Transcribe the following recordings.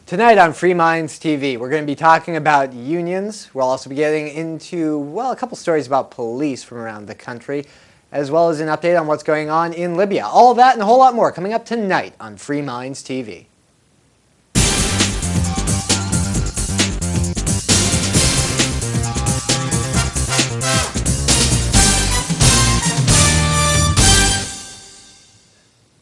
Tonight on Free Minds TV, we're going to be talking about unions. We'll also be getting into, well, a couple stories about police from around the country, as well as an update on what's going on in Libya. All that and a whole lot more coming up tonight on Free Minds TV.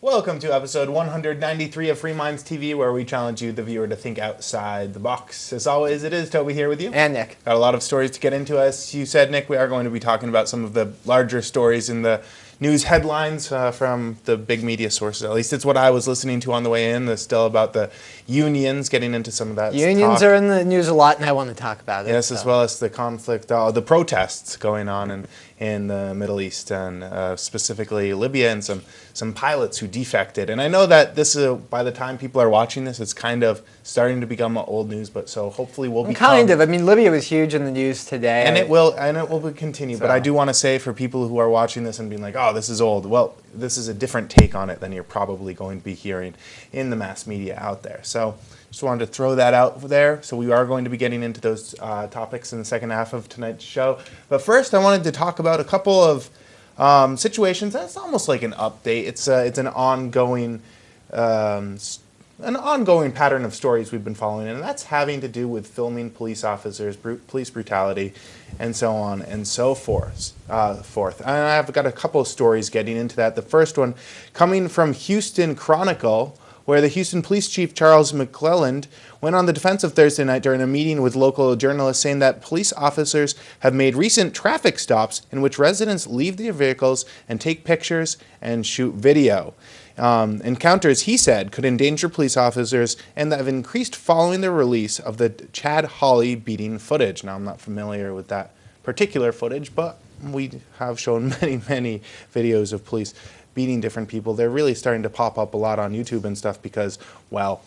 Welcome to episode 193 of Free Minds TV, where we challenge you, the viewer, to think outside the box. As always, it is Toby here with you. And Nick. Got a lot of stories to get into. As you said, Nick, we are going to be talking about some of the larger stories in the news headlines from the big media sources. At least it's what I was listening to on the way in. There's still about the unions, getting into some of that Unions are in the news a lot, and I want to talk about it. Yes, as well as the conflict, the protests going on in the Middle East, and specifically Libya, and some pilots who defected. And I know that this is, by the time people are watching this, it's kind of starting to become old news, but so hopefully we'll be kind of. I mean, Libya was huge in the news today. And it will continue. So. But I do want to say, for people who are watching this and being like, oh, this is old, well, this is a different take on it than you're probably going to be hearing in the mass media out there. So just wanted to throw that out there. So we are going to be getting into those topics in the second half of tonight's show. But first, I wanted to talk about a couple of situations. That's almost like an update. It's an ongoing pattern of stories we've been following, and that's having to do with filming police officers, police brutality, and so on and so forth. And I've got a couple of stories getting into that. The first one coming from Houston Chronicle, where the Houston Police Chief Charles McClelland went on the defensive Thursday night during a meeting with local journalists, saying that police officers have made recent traffic stops in which residents leave their vehicles and take pictures and shoot video. Encounters, he said, could endanger police officers, and that have increased following the release of the Chad Hawley beating footage. Now, I'm not familiar with that particular footage, but we have shown many videos of police beating different people. They're really starting to pop up a lot on YouTube and stuff because, well,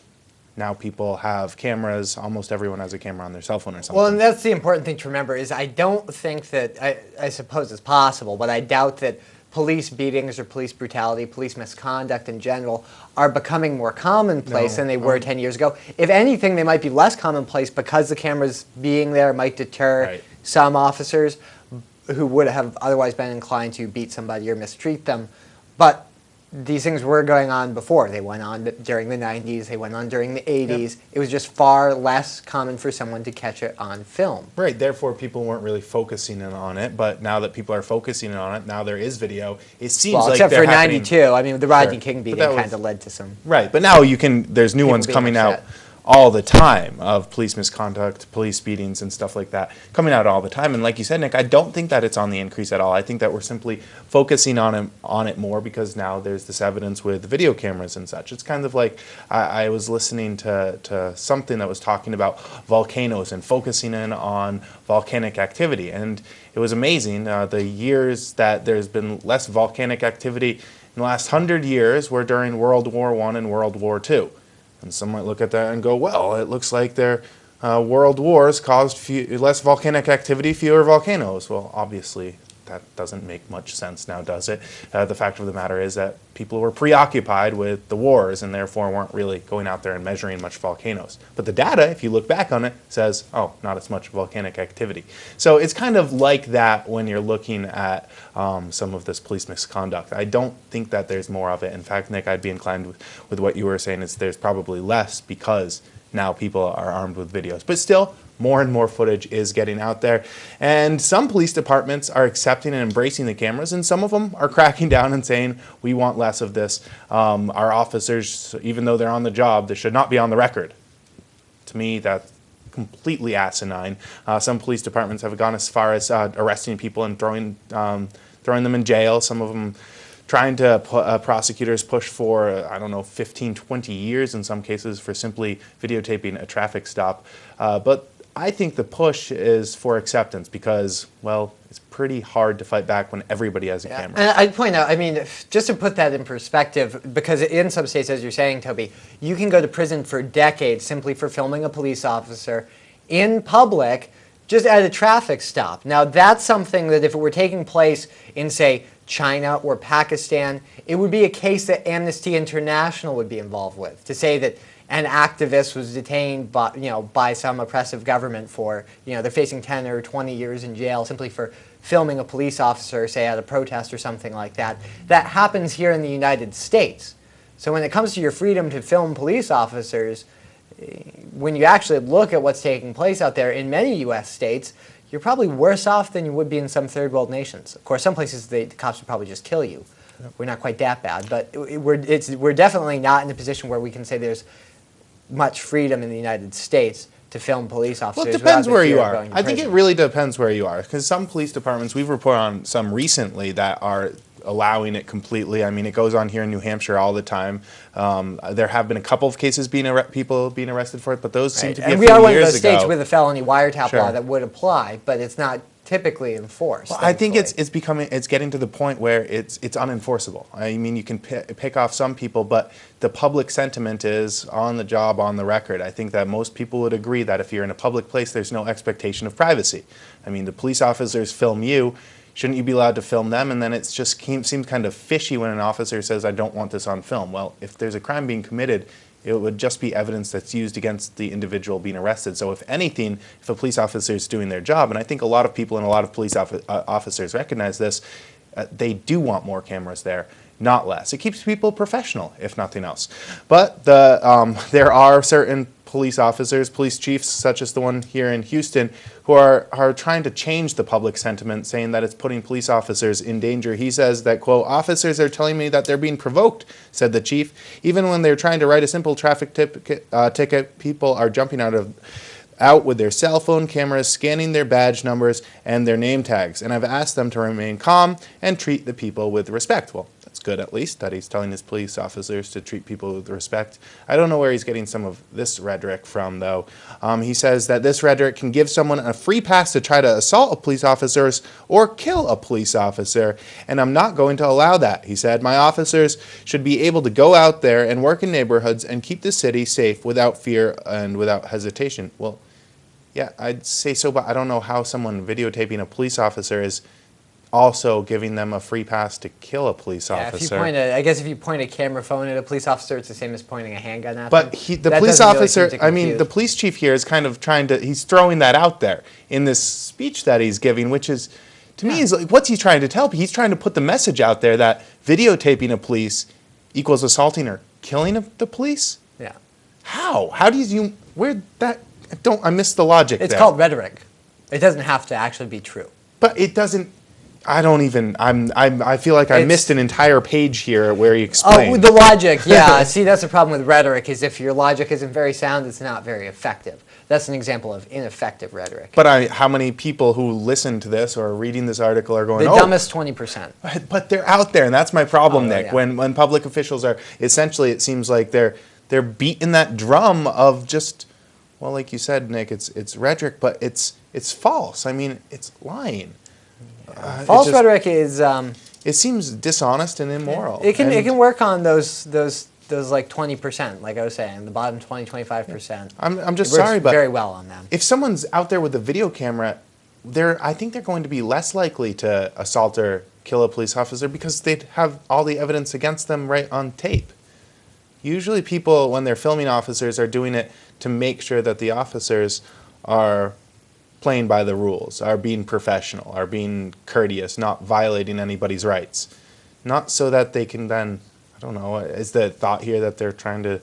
now people have cameras. Almost everyone has a camera on their cell phone or something. Well, and that's the important thing to remember is I don't think that, I suppose it's possible, but I doubt that police beatings or police brutality, police misconduct in general are becoming more commonplace than they were 10 years ago. If anything, they might be less commonplace because the cameras being there might deter some officers who would have otherwise been inclined to beat somebody or mistreat them. But these things were going on before. They went on during the 90s. They went on during the 80s. Yep. It was just far less common for someone to catch it on film. Right. Therefore, people weren't really focusing in on it. But now that people are focusing on it, now there is video. It seems like except they're for happening. 92. I mean, the Rodney King beating kind of led to some. Right. But now there's new ones coming out all the time of police misconduct, police beatings, and stuff like that coming out all the time. And like you said, Nick, I don't think that it's on the increase at all. I think that we're simply focusing on it more because now there's this evidence with video cameras and such. It's kind of like I was listening to something that was talking about volcanoes and focusing in on volcanic activity. And it was amazing. The years that there's been less volcanic activity in the last 100 years were during World War I and World War II. And some might look at that and go, well, it looks like their world wars caused less volcanic activity, fewer volcanoes. Well, obviously, that doesn't make much sense now, does it? The fact of the matter is that people were preoccupied with the wars and therefore weren't really going out there and measuring much volcanoes. But the data, if you look back on it, says, oh, not as much volcanic activity. So it's kind of like that when you're looking at some of this police misconduct. I don't think that there's more of it. In fact, Nick, I'd be inclined with what you were saying is there's probably less because now people are armed with videos. But still, more and more footage is getting out there. And some police departments are accepting and embracing the cameras, and some of them are cracking down and saying, we want less of this. Our officers, even though they're on the job, they should not be on the record. To me, that's completely asinine. Some police departments have gone as far as arresting people and throwing them in jail. Some of them trying to prosecutors push for, 15, 20 years in some cases for simply videotaping a traffic stop. But I think the push is for acceptance because, well, it's pretty hard to fight back when everybody has a camera. And I'd point out, I mean, just to put that in perspective, because in some states, as you're saying, Toby, you can go to prison for decades simply for filming a police officer in public just at a traffic stop. Now, that's something that if it were taking place in, say, China or Pakistan, it would be a case that Amnesty International would be involved with, to say that an activist was detained by some oppressive government for, they're facing 10 or 20 years in jail simply for filming a police officer, say at a protest or something like that. That happens here in the United States. So when it comes to your freedom to film police officers, when you actually look at what's taking place out there in many U.S. states, you're probably worse off than you would be in some third world nations. Of course, some places the cops would probably just kill you. Yep. We're not quite that bad, but we're definitely not in a position where we can say there's much freedom in the United States to film police officers. Well, it depends where you are. I think it really depends where you are, because some police departments, we've reported on some recently that are allowing it completely. I mean, it goes on here in New Hampshire all the time. There have been a couple of cases people being arrested for it, but those seem to be a few years ago. And we are one of those states with a felony wiretap law that would apply, but it's not typically enforced. Well, I think it's getting to the point where it's unenforceable. I mean, you can pick off some people, but the public sentiment is on the job, on the record. I think that most people would agree that if you're in a public place, there's no expectation of privacy. I mean, the police officers film you. Shouldn't you be allowed to film them? And then it just seems kind of fishy when an officer says, I don't want this on film. Well, if there's a crime being committed, it would just be evidence that's used against the individual being arrested. So if anything, if a police officer is doing their job, and I think a lot of people and a lot of police officers recognize this, they do want more cameras there, not less. It keeps people professional, if nothing else. But there are certain police officers, police chiefs, such as the one here in Houston, who are trying to change the public sentiment, saying that it's putting police officers in danger. He says that, quote, officers are telling me that they're being provoked, said the chief. Even when they're trying to write a simple traffic ticket, people are jumping out with their cell phone cameras, scanning their badge numbers and their name tags. And I've asked them to remain calm and treat the people with respect. Well, that's good, at least, that he's telling his police officers to treat people with respect. I don't know where he's getting some of this rhetoric from, though. He says that this rhetoric can give someone a free pass to try to assault a police officer or kill a police officer, and I'm not going to allow that, he said. My officers should be able to go out there and work in neighborhoods and keep the city safe without fear and without hesitation. Well, yeah, I'd say so, but I don't know how someone videotaping a police officer is also giving them a free pass to kill a police officer. I guess if you point a camera phone at a police officer, it's the same as pointing a handgun at them. But the police officer, the police chief here is kind of he's throwing that out there in this speech that he's giving, which is, to me, is like, what's he trying to tell? He's trying to put the message out there that videotaping a police equals assaulting or killing the police? Yeah. How? How do you, I missed the logic there. It's called rhetoric. It doesn't have to actually be true. But it doesn't, I feel like I missed an entire page here where you explain. Oh, the logic, yeah. See, that's the problem with rhetoric, is if your logic isn't very sound, it's not very effective. That's an example of ineffective rhetoric. But how many people who listen to this or are reading this article are going, the dumbest 20%. But they're out there, and that's my problem, Nick. Yeah. When public officials are, essentially, it seems like they're beating that drum of just, well, like you said, Nick, it's rhetoric, but it's false. I mean, it's lying. False rhetoric is. It seems dishonest and immoral. It can work on those like 20%, like I was saying, the bottom 20-25%. I'm just sorry, but very well on them. If someone's out there with a video camera, I think they're going to be less likely to assault or kill a police officer because they'd have all the evidence against them right on tape. Usually, people, when they're filming officers, are doing it to make sure that the officers are playing by the rules, are being professional, are being courteous, not violating anybody's rights. Not so that they can then, I don't know, is the thought here that they're trying to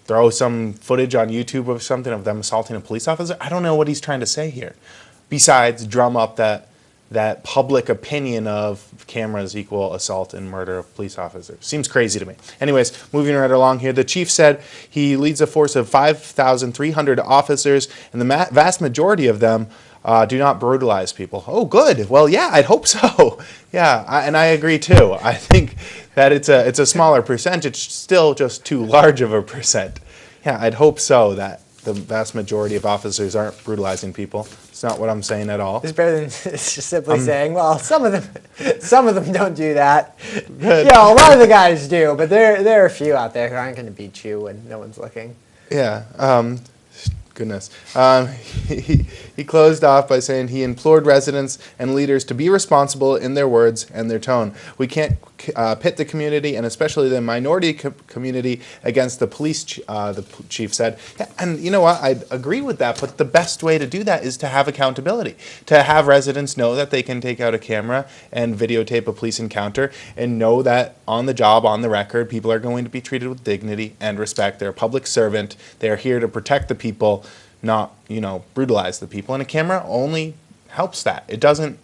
throw some footage on YouTube or something of them assaulting a police officer? I don't know what he's trying to say here. Besides, drum up that public opinion of cameras equal assault and murder of police officers. Seems crazy to me. Anyways, moving right along here, the chief said he leads a force of 5,300 officers, and the vast majority of them do not brutalize people. Oh, good. Well, yeah, I'd hope so. Yeah, and I agree too. I think that it's a smaller percentage, still just too large of a percent. Yeah, I'd hope so that the vast majority of officers aren't brutalizing people. It's not what I'm saying at all. It's better than just simply saying, well, some of them don't do that. Yeah, a lot of the guys do, but there are a few out there who aren't going to beat you when no one's looking. Yeah. goodness. He closed off by saying he implored residents and leaders to be responsible in their words and their tone. We can't pit the community, and especially the minority community, against the police, the chief said. Yeah, and you know what? I agree with that, but the best way to do that is to have accountability, to have residents know that they can take out a camera and videotape a police encounter and know that on the job, on the record, people are going to be treated with dignity and respect. They're a public servant. They're here to protect the people, not, brutalize the people. And a camera only helps that. It doesn't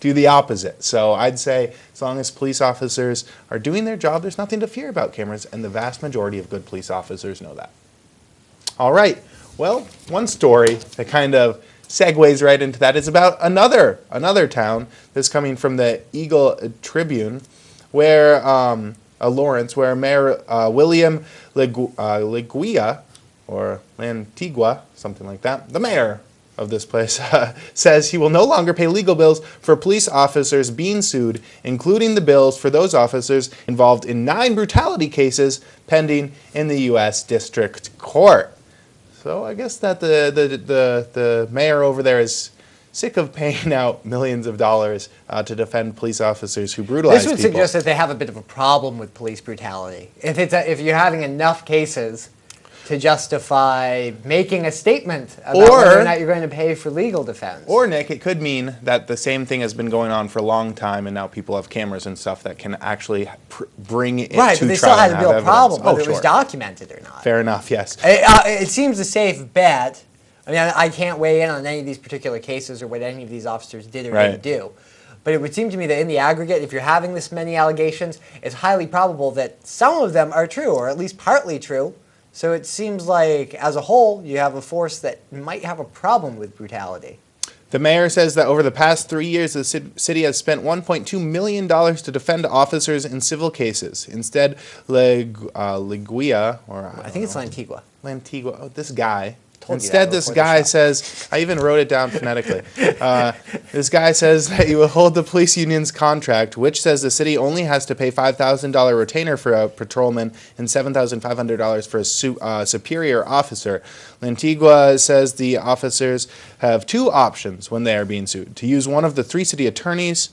do the opposite. So I'd say as long as police officers are doing their job, there's nothing to fear about cameras, and the vast majority of good police officers know that. All right. Well, one story that kind of segues right into that is about another town that's coming from the Eagle Tribune, where Lawrence, where Mayor William Leguia, or Lantigua, something like that, the mayor of this place, says he will no longer pay legal bills for police officers being sued, including the bills for those officers involved in 9 brutality cases pending in the U.S. District Court. So I guess that the mayor over there is sick of paying out millions of dollars to defend police officers who brutalize people. This would suggest that they have a bit of a problem with police brutality. If you're having enough cases to justify making a statement about whether or not you're going to pay for legal defense. Or, Nick, it could mean that the same thing has been going on for a long time, and now people have cameras and stuff that can actually bring it to trial. Right, but they still had a real problem, whether it was documented or not. Fair enough, yes. It seems a safe bet. I mean, I can't weigh in on any of these particular cases or what any of these officers did or didn't do. But it would seem to me that in the aggregate, if you're having this many allegations, it's highly probable that some of them are true, or at least partly true. So it seems like, as a whole, you have a force that might have a problem with brutality. The mayor says that over the past 3 years, the city has spent $1.2 million to defend officers in civil cases. Instead, Leguia, or I think it's Lantigua. Oh, this guy. Instead, this guy says, I even wrote it down phonetically. This guy says that he will hold the police union's contract, which says the city only has to pay $5,000 retainer for a patrolman and $7,500 for a superior officer. Lantigua says the officers have 2 options when they are being sued: to use one of the 3 city attorneys,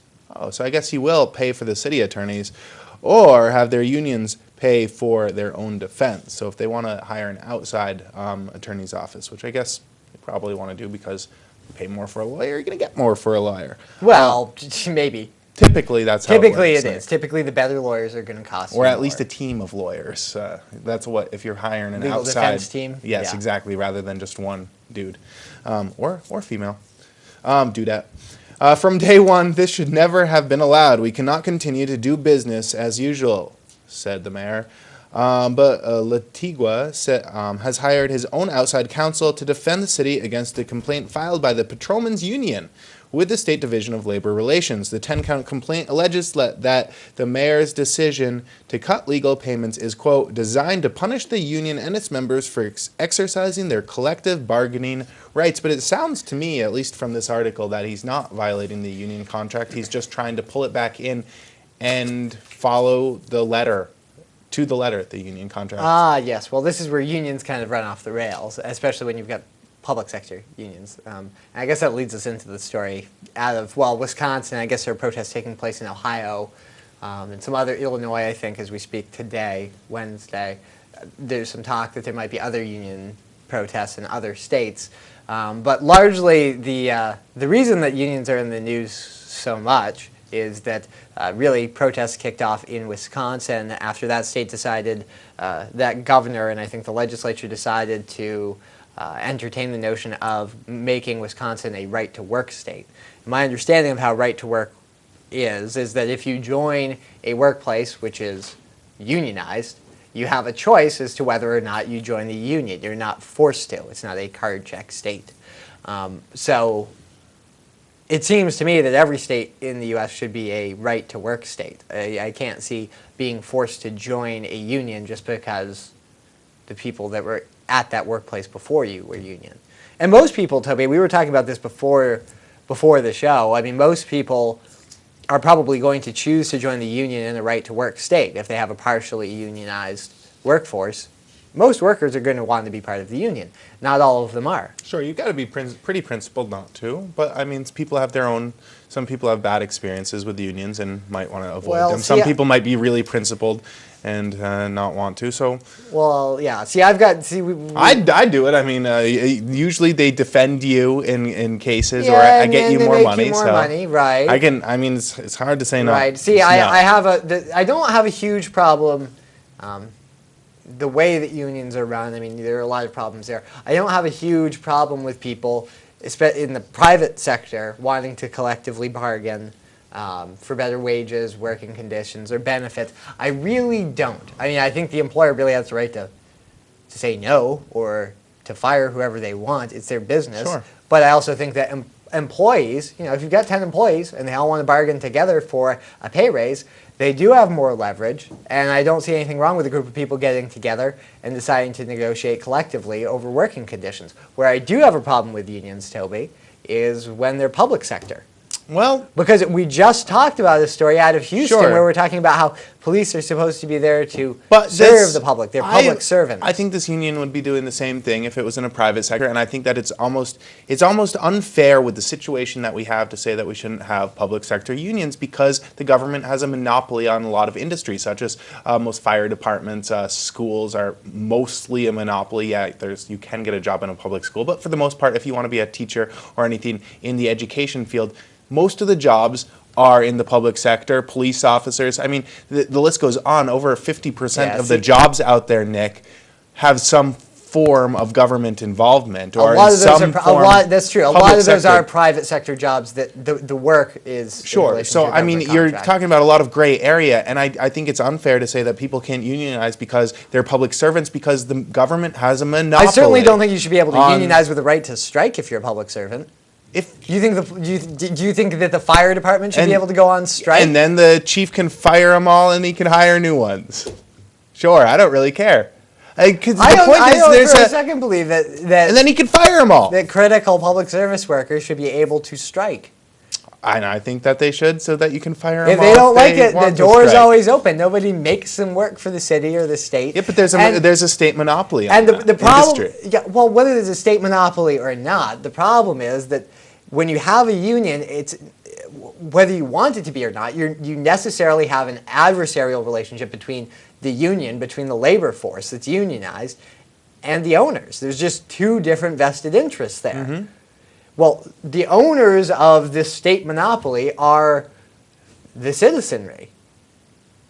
so I guess he will pay for the city attorneys, or have their unions pay for their own defense. So if they want to hire an outside attorney's office, which I guess they probably want to do because you pay more for a lawyer, you're going to get more for a lawyer. Well, maybe. Typically, that's how Typically it works. It is. Typically, the better lawyers are going to cost or you at more. least a team of lawyers. That's what, if you're hiring an legal outside defense team. Yes, exactly, rather than just one dude or female dudette. From day one, this should never have been allowed. We cannot continue to do business as usual, said the mayor. But Lantigua has hired his own outside counsel to defend the city against the complaint filed by the Patrolmen's Union with the State Division of Labor Relations. The 10-count complaint alleges that the mayor's decision to cut legal payments is, quote, designed to punish the union and its members for exercising their collective bargaining rights. But it sounds to me, at least from this article, that he's not violating the union contract. He's just trying to pull it back in and follow the letter. To the letter, the union contract. Ah, yes. Well, this is where unions kind of run off the rails, especially when you've got public sector unions. And I guess that leads us into the story out of, Wisconsin. I guess there are protests taking place in Ohio and some other, Illinois, I think, as we speak today, Wednesday. There's some talk that there might be other union protests in other states. But largely, the reason that unions are in the news so much is that really protests kicked off in Wisconsin after that state decided, that governor and I think the legislature decided to entertain the notion of making Wisconsin a right-to-work state. My understanding of how right-to-work is that if you join a workplace which is unionized, you have a choice as to whether or not you join the union. You're not forced to. It's not a card check state. So it seems to me that every state in the U.S. should be a right-to-work state. I can't see being forced to join a union just because the people that were at that workplace before you were union. And most people, Toby, we were talking about this before the show. I mean, most people are probably going to choose to join the union in a right-to-work state if they have a partially unionized workforce. most workers are going to want to be part of the union. Not all of them are. Sure, you've got to be pretty principled not to, but I mean, people have their own. Some people have bad experiences with unions and might want to avoid them. Some people might be really principled and not want to. So, well, yeah. See, I've got I do it. I mean, usually they defend you in cases, or I get you more money. Money, right? I mean, it's hard to say no. Right. See, I don't have a huge problem. The way that unions are run, I mean, there are a lot of problems there. I don't have a huge problem with people, in the private sector, wanting to collectively bargain for better wages, working conditions, or benefits. I really don't. I mean, I think the employer really has the right to say no or to fire whoever they want. It's their business. Sure. But I also think that employees, if you've got 10 employees and they all want to bargain together for a pay raise, they do have more leverage, and I don't see anything wrong with a group of people getting together and deciding to negotiate collectively over working conditions. Where I do have a problem with unions, Toby, is when they're public sector. Well, because we just talked about a story out of Houston sure. where we're talking about how police are supposed to be there to serve the public. They're public servants. I think this union would be doing the same thing if it was in a private sector, and I think that it's almost unfair with the situation that we have to say that we shouldn't have public sector unions because the government has a monopoly on a lot of industries, such as most fire departments, schools are mostly a monopoly. Yeah, you can get a job in a public school, but for the most part, if you want to be a teacher or anything in the education field, most of the jobs are in the public sector, police officers. I mean, the list goes on. Over 50% of the jobs out there, Nick, have some form of government involvement or that's true. A lot of those are private sector jobs that the work is sure. So I mean, you're talking about a lot of gray area, and I think it's unfair to say that people can't unionize because they're public servants because the government has a monopoly. I certainly don't think you should be able to unionize with the right to strike if you're a public servant. Do you think that the fire department should be able to go on strike? And then the chief can fire them all, and he can hire new ones. Sure, I don't really care. I don't for a second believe that, and then he can fire them all. That critical public service workers should be able to strike. I think that they should, so that you can fire them all. If they don't like it, the door's always open. Nobody makes them work for the city or the state. Yeah, but there's a state monopoly on and the problem, industry. Yeah, well, whether there's a state monopoly or not, the problem is that when you have a union, it's whether you want it to be or not, you necessarily have an adversarial relationship between the union, between the labor force that's unionized, and the owners. There's just two different vested interests there. Mm-hmm. Well, the owners of this state monopoly are the citizenry.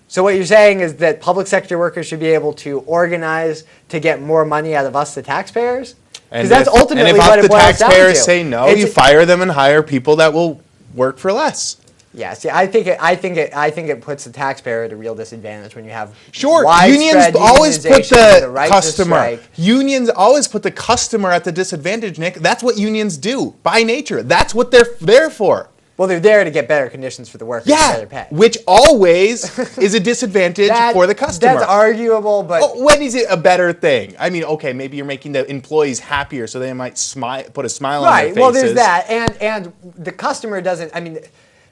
So what you're saying is that public sector workers should be able to organize to get more money out of us, the taxpayers? Because that's ultimately what it boils down to. And if the taxpayers say no, you fire them and hire people that will work for less. Yeah, see, I think it puts the taxpayer at a real disadvantage when you have unions always put the customer. Unions always put the customer at the disadvantage, Nick. That's what unions do by nature. That's what they're there for. Well, they're there to get better conditions for the workers and better pay. Which always is a disadvantage for the customer. That's arguable, but when is it a better thing? I mean, okay, maybe you're making the employees happier, so they might put a smile on their faces. Right. Well, there's that, and the customer doesn't. I mean,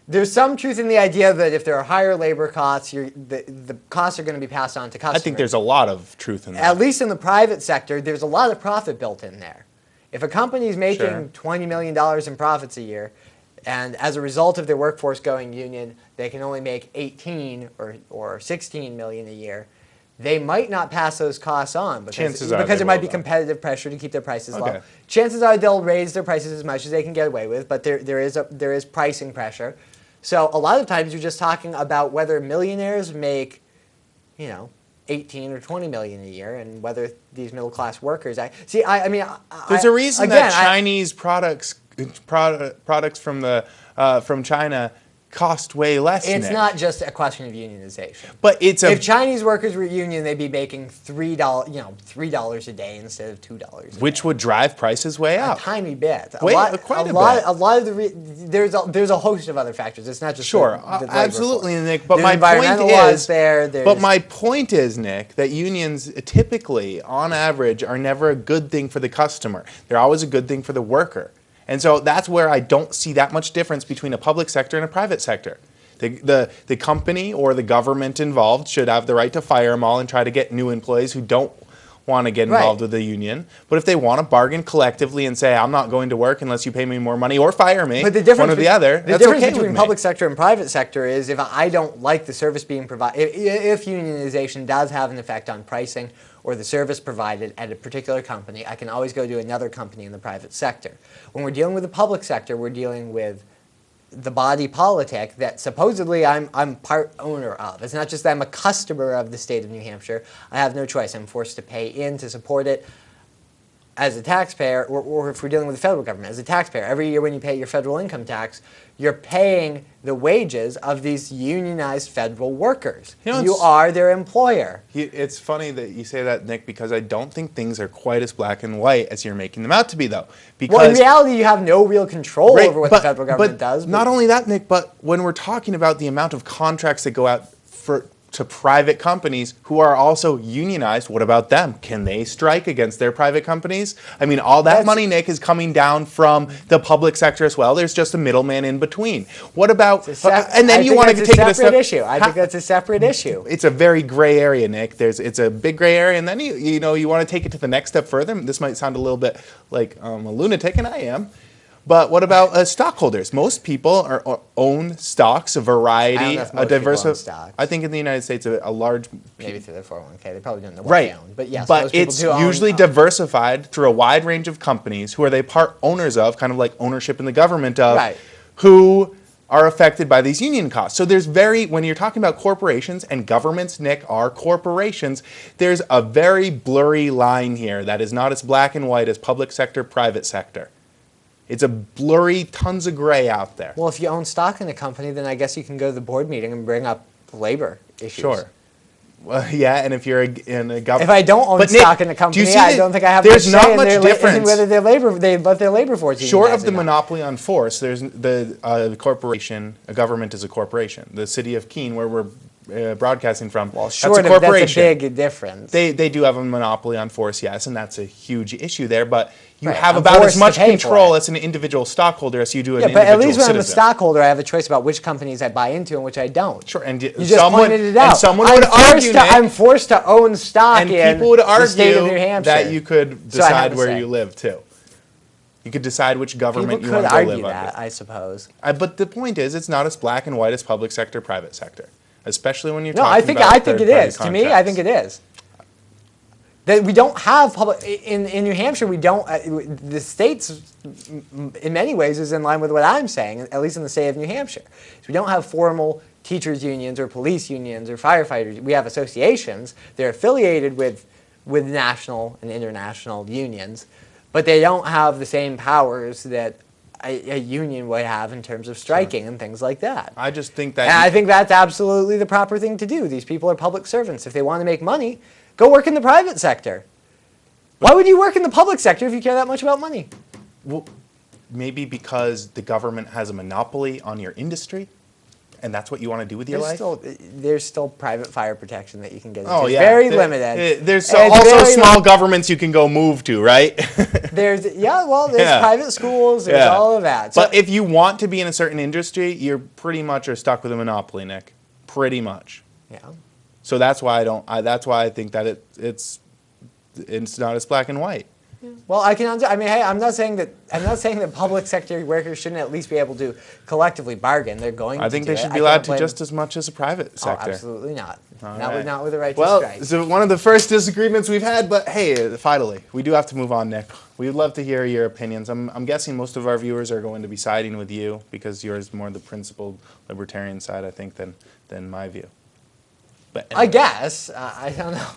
there's some truth in the idea that if there are higher labor costs, the costs are going to be passed on to customers. I think there's a lot of truth in that. At least in the private sector, there's a lot of profit built in there. If a company's making $20 million in profits a year, and as a result of their workforce going union, they can only make 18 or 16 million a year, they might not pass those costs on because there might be competitive pressure to keep their prices low. Chances are they'll raise their prices as much as they can get away with, but there is pricing pressure. So a lot of times you're just talking about whether millionaires make, 18 or 20 million a year, and whether these middle class workers. There's a reason that Chinese products from China cost way less. It's not just a question of unionization. But if Chinese workers were union, they'd be making $3 a day instead of $2. Which would drive prices way up. A tiny bit. Quite a bit. A lot of there's a host of other factors. It's not just the absolutely, force. Nick. But my point is, Nick, that unions typically, on average, are never a good thing for the customer. They're always a good thing for the worker. And so that's where I don't see that much difference between a public sector and a private sector. The company or the government involved should have the right to fire them all and try to get new employees who don't want to get involved with the union. But if they want to bargain collectively and say, I'm not going to work unless you pay me more money or fire me, but the difference one or the other, the that's difference okay between with me. public sector and private sector is if I don't like the service being provided, if unionization does have an effect on pricing or the service provided at a particular company, I can always go to another company in the private sector. When we're dealing with the public sector, we're dealing with the body politic that supposedly I'm part owner of. It's not just that I'm a customer of the state of New Hampshire. I have no choice. I'm forced to pay in to support it as a taxpayer, or if we're dealing with the federal government, as a taxpayer. Every year when you pay your federal income tax, you're paying the wages of these unionized federal workers. You are their employer. It's funny that you say that, Nick, because I don't think things are quite as black and white as you're making them out to be, though. Because, well, in reality, you have no real control over what the federal government does. But not only that, Nick, but when we're talking about the amount of contracts that go out to private companies who are also unionized, what about them? Can they strike against their private companies? I mean, all that money, Nick, is coming down from the public sector as well. There's just a middleman in between. What about, and then you want to take it a step issue. I think that's a separate issue. It's a very gray area, Nick. It's a big gray area, and then you want to take it to the next step further. This might sound a little bit like a lunatic, and I am. But what about stockholders? Most people own stocks, a variety, a diverse. I think in the United States, a large. Maybe through their 401k, they probably don't know what they own. But yes, but most people it's do usually own, diversified through a wide range of companies who are they part owners of, kind of like ownership in the government of, right. who are affected by these union costs. So when you're talking about corporations, and governments, Nick, are corporations, there's a very blurry line here that is not as black and white as public sector, private sector. It's a blurry, tons of gray out there. Well, if you own stock in a company, then I guess you can go to the board meeting and bring up labor issues. Sure. Well, yeah, and if you're in a government... If I don't own stock in a company, I don't think I have there's much not say much in difference. whether they let their labor force Short of the not. monopoly on force, there's the corporation, a government is a corporation. The city of Keene, where we're broadcasting from, well, that's a corporation. That's a big difference. They do have a monopoly on force, yes, and that's a huge issue there, but you Right. have I'm about as forced much to pay control for it. as an individual stockholder as you do an Yeah, individual but at least when I'm a citizen. stockholder, I have a choice about which companies I buy into and which I don't. Sure, and You just pointed it out. And someone would argue, Nick, I'm forced to own stock and in people would the state of New argue Hampshire. that you could So I have decide a where say. you live, too. You could decide which government People you could want to go argue live that, under. I suppose. But the point is, it's not as black and white as public sector, private sector, especially when you're No, talking about I think it third-party is. To me, I think it is. That we don't have public in New Hampshire. We don't. The states, in many ways, is in line with what I'm saying. At least in the state of New Hampshire, so we don't have formal teachers unions or police unions or firefighters. We have associations. They're affiliated with national and international unions, but they don't have the same powers that a union would have in terms of striking and things like that. I just think that. And I think that's absolutely the proper thing to do. These people are public servants. If they want to make money, go work in the private sector. Why would you work in the public sector if you care that much about money? Well, maybe because the government has a monopoly on your industry, and that's what you want to do with your life? There's still private fire protection that you can get into. Oh, It's yeah. very limited. There's And it's also very small governments you can go move to, right? there's Yeah. private schools, there's all of that. So, But if you want to be in a certain industry, you're pretty much are stuck with a monopoly, Nick. Pretty much. yeah. So that's why that's why I think that it's not as black and white. Well, hey, I'm not saying that public sector workers shouldn't at least be able to collectively bargain. They're going to. I think do they it. should I be allowed can't to blame- just as much as a private sector. Oh, absolutely not. All Not right. with the right to Well, strike. so one of the first disagreements we've had, but hey, finally, we do have to move on, Nick. We'd love to hear your opinions. I'm guessing most of our viewers are going to be siding with you because yours is more the principled libertarian side, I think, than my view. But I guess. I don't know.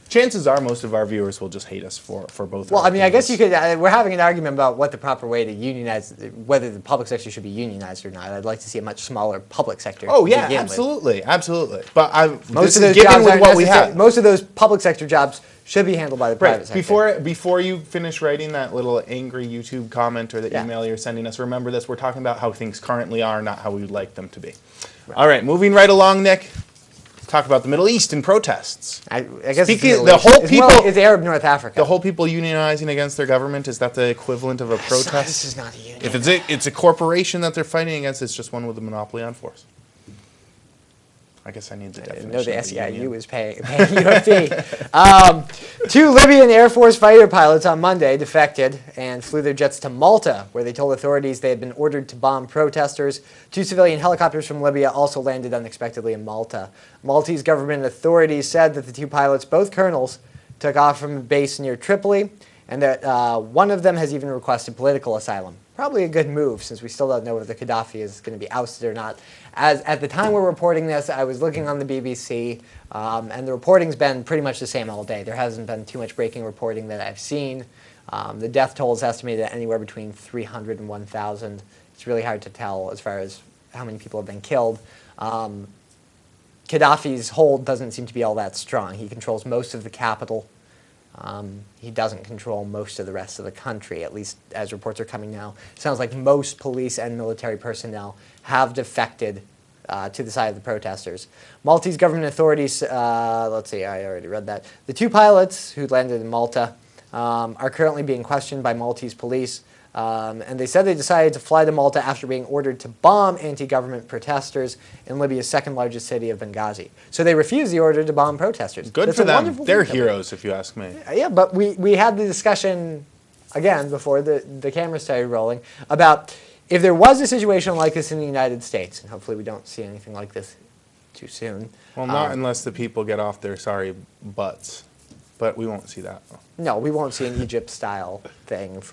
chances are most of our viewers will just hate us for both. Well, our I mean, I guess you opinions. could. We're having an argument about what the proper way to unionize, whether the public sector should be unionized or not. I'd like to see a much smaller public sector. Oh to yeah, begin with. absolutely. But Most this of is those given jobs with aren't what we necessary- have. Most of those public sector jobs should be handled by the private Right. sector. Before you finish writing that little angry YouTube comment or the Yeah. email you're sending us, remember this: we're talking about how things currently are, not how we would like them to be. Right. All right, moving right along, Nick. Talk about the Middle East and protests. I guess Speaking- it's the whole people- it's Arab North Africa. The whole people unionizing against their government, is that the equivalent of a protest? This is not a union. If it's a corporation that they're fighting against, it's just one with a monopoly on force. I guess I need the definition. No, the of the union. SEIU is paying you a fee. 2 Libyan Air Force fighter pilots on Monday defected and flew their jets to Malta, where they told authorities they had been ordered to bomb protesters. 2 civilian helicopters from Libya also landed unexpectedly in Malta. Maltese government authorities said that the 2 pilots, both colonels, took off from a base near Tripoli, and that one of them has even requested political asylum. Probably a good move, since we still don't know whether Gaddafi is going to be ousted or not. As at the time we're reporting this, I was looking on the BBC, and the reporting's been pretty much the same all day. There hasn't been too much breaking reporting that I've seen. The death toll is estimated at anywhere between 300 and 1,000. It's really hard to tell as far as how many people have been killed. Gaddafi's hold doesn't seem to be all that strong. He controls most of the capital. He doesn't control most of the rest of the country, at least as reports are coming now. It sounds like most police and military personnel have defected to the side of the protesters. Maltese government authorities, let's see, I already read that. The 2 pilots who landed in Malta are currently being questioned by Maltese police. And they said they decided to fly to Malta after being ordered to bomb anti-government protesters in Libya's second largest city of Benghazi. So they refused the order to bomb protesters. Good for them. They're heroes, if you ask me. Yeah, but we had the discussion, again, before the camera started rolling, about if there was a situation like this in the United States, and hopefully we don't see anything like this too soon. Well, not unless the people get off their sorry butts. But we won't see that. No, we won't see an Egypt-style thing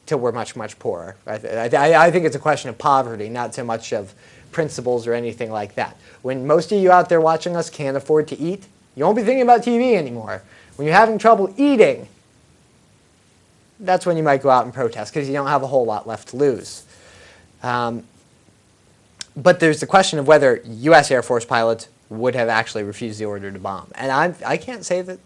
till we're much, much poorer. I think it's a question of poverty, not so much of principles or anything like that. When most of you out there watching us can't afford to eat, you won't be thinking about TV anymore. When you're having trouble eating, that's when you might go out and protest, because you don't have a whole lot left to lose. But there's the question of whether U.S. Air Force pilots would have actually refused the order to bomb. And I can't say that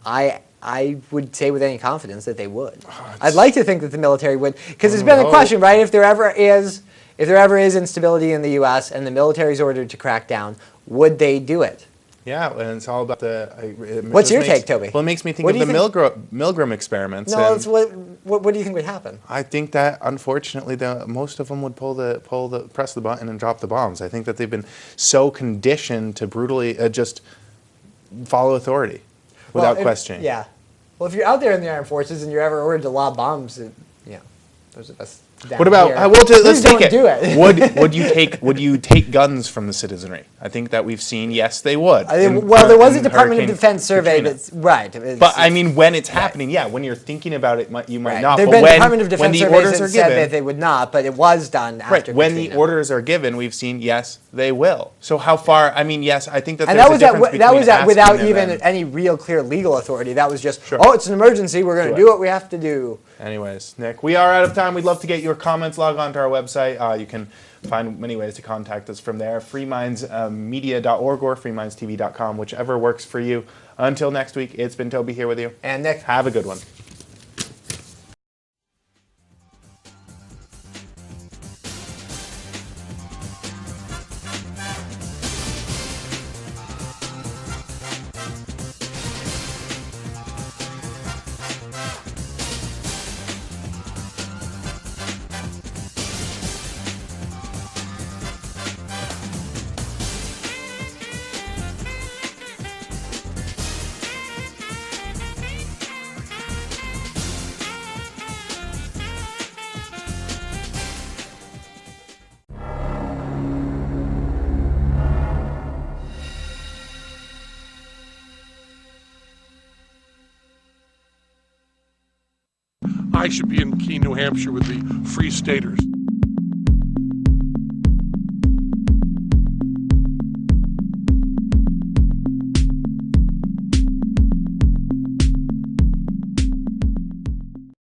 I would say with any confidence that they would. I'd like to think that the military would, because it's been a question, right? If there ever is instability in the U.S. and the military is ordered to crack down, would they do it? Yeah, and it's all about the... What's your take, Toby? Well, it makes me think of the Milgram experiments. No, what do you think would happen? I think that, unfortunately, most of them would press the button and drop the bombs. I think that they've been so conditioned to brutally just follow authority without questioning. Yeah. Well, if you're out there in the armed forces and you're ever ordered to lob bombs, those of us down what about? here, Let's take it. Do it. Would you take guns from the citizenry? I think that we've seen. Yes, they would. There was a Department of Defense survey that's right. But I mean, when it's happening, yeah. When you're thinking about it, you might not. There have been Department of Defense surveys that said that they would not, but it was done after. Right. When the orders are given, we've seen yes, they will. So how far? I mean, yes, I think that. And that was without even any real clear legal authority. That was just it's an emergency. We're going to do what we have to do. Anyways, Nick, we are out of time. We'd love to get your comments. Log on to our website. You can find many ways to contact us from there. freemindsmedia.org or freemindstv.com, whichever works for you. Until next week, it's been Toby here with you. And Nick. Have a good one. I should be in Keene, New Hampshire with the Free Staters.